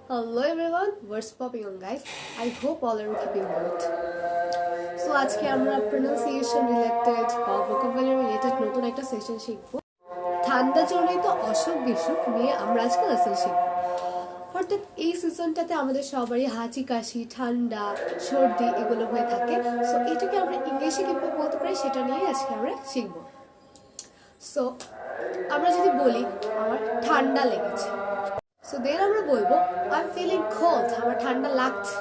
Hello everyone, what's popping on guys? I hope all are keeping good. So আজকে আমরা pronunciation related বা vocabulary related নতুন একটা session শিখব। ঠান্ডা জনিত অসুখ বিসুখ নিয়ে আমরা আজকে লেসন শিখব। অর্থাৎ এই সিজনটাতে আমাদের সবারই হাঁচি কাশি ঠান্ডা সর্দি এগুলো হয়ে থাকে। সো এটাকে আমরা ইংলিশে কিভাবে বলতে পারি সেটা নিয়ে আজকে আমরা শিখব। সো আমরা যদি বলি আমার ঠান্ডা লেগেছে, so then আমরা বলবো I'm feeling cold, আমার ঠান্ডা লাগছে।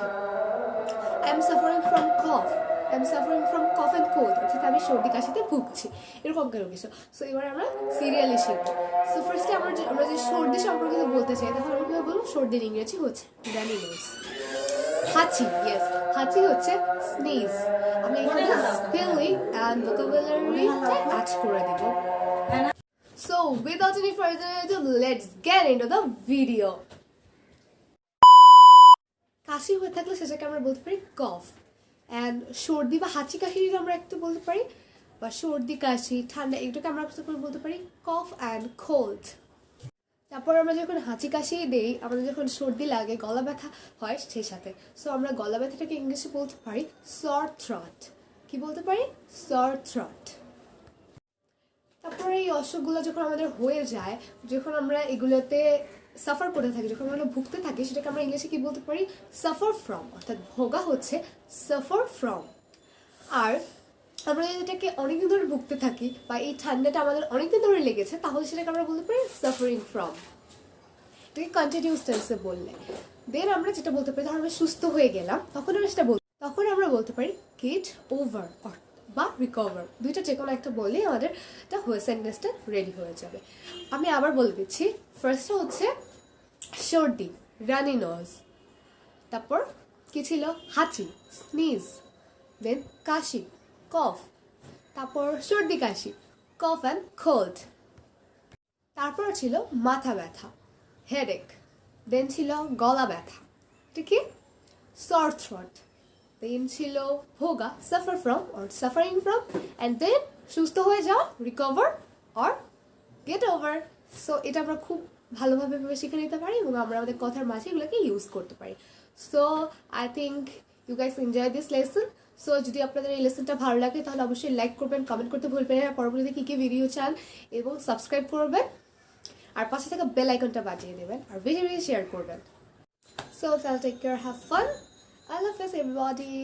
I'm suffering from cough, I'm suffering from cough and cold, অর্থাৎ আমি সর্দি কাশিতে ভুগছি, এরকম কেন কিছু। সো এবার আমরা সিরিয়ালি শিখবো। সো ফার্স্টে আমরা যদি সর্দি সম্পর্কে বলতে চাই তাহলে আমরা কিভাবে বলবো? সর্দির ইংরেজি হচ্ছে রানি নোজ। হাঁচি, ইয়েস, হাঁচি হচ্ছে স্নিজ। আমি এখানে স্পেলিং অ্যান্ড ভোকাবুলারিটা অ্যাড করে দেব। So without any further ado, let's get into the video. কাশি হয়ে থাকলে সেটাকে আমরা বলতে পারি কফ, অ্যান্ড সর্দি বা হাঁচি কাশি যদি আমরা একটু বলতে পারি, বা সর্দি কাশি ঠান্ডা এটাকে আমরা বলতে পারি কফ অ্যান্ড কোল্ড। তারপর আমরা যখন হাঁচি কাশি দেই, আমাদের যখন সর্দি লাগে গলা ব্যথা হয় সেই সাথে, সো আমরা গলা ব্যথাটাকে ইংলিশে বলতে পারি সর থ্রট। কি বলতে পারি? সর থ্রট। তারপরে এই অসুখগুলো যখন আমাদের হয়ে যায়, যখন আমরা এগুলোতে সাফার করে থাকি, যখন আমরা ভুগতে থাকি, সেটাকে আমরা ইংলিশে কি বলতে পারি? Suffer from. অর্থাৎ ভোগা হচ্ছে সাফার ফ্রম। আর আমরা যদি এটাকে অনেকদিন ধরে ভুগতে থাকি বা এই ঠান্ডাটা আমাদের অনেকদিন ধরে লেগেছে, তাহলে সেটাকে আমরা বলতে পারি সাফারিং ফ্রম। এটাকে কন্টিনিউয়াস টেন্সে বললে। দেন আমরা যেটা বলতে পারি, ধর আমরা সুস্থ হয়ে গেলাম, তখন আমরা বলতে পারি গেট ওভার বা রিকভার। দুইটা যে কোনো একটা বললেই আমাদের সেন্টেন্সটা রেডি হয়ে যাবে। আমি আবার বলে দিচ্ছি। ফার্স্টটা হচ্ছে সর্দি, রানি নোজ। তারপর কি ছিল? হাঁচি, স্নিজ। দেন কাশি, কফ। তারপর সর্দি কাশি, কফ অ্যান্ড কোল্ড। তারপর ছিল মাথা ব্যথা, হেডেক। দেন ছিল গলা ব্যথা, ঠিক কি? সর থ্রট। দেন ছিল ভোগা, suffer from or suffering from, and then সুস্থ হয়ে যাওয়া, recover or get over. So এটা আমরা খুব ভালোভাবে শিখে নিতে পারি এবং আমরা আমাদের কথার মাঝে এগুলোকে ইউজ করতে পারি। So I think you guys enjoy this lesson. So যদি আপনাদের এই লেসনটা ভালো লাগে তাহলে অবশ্যই লাইক করবেন, কমেন্ট করতে ভুলবেন না, পরবর্তীতে কী কী ভিডিও চান, এবং সাবস্ক্রাইব করবেন, আর পাশে থাকা বেল আইকনটা বাজিয়ে দেবেন, আর বেশি বেশি শেয়ার করবেন। So take care, have fun, I love this everybody.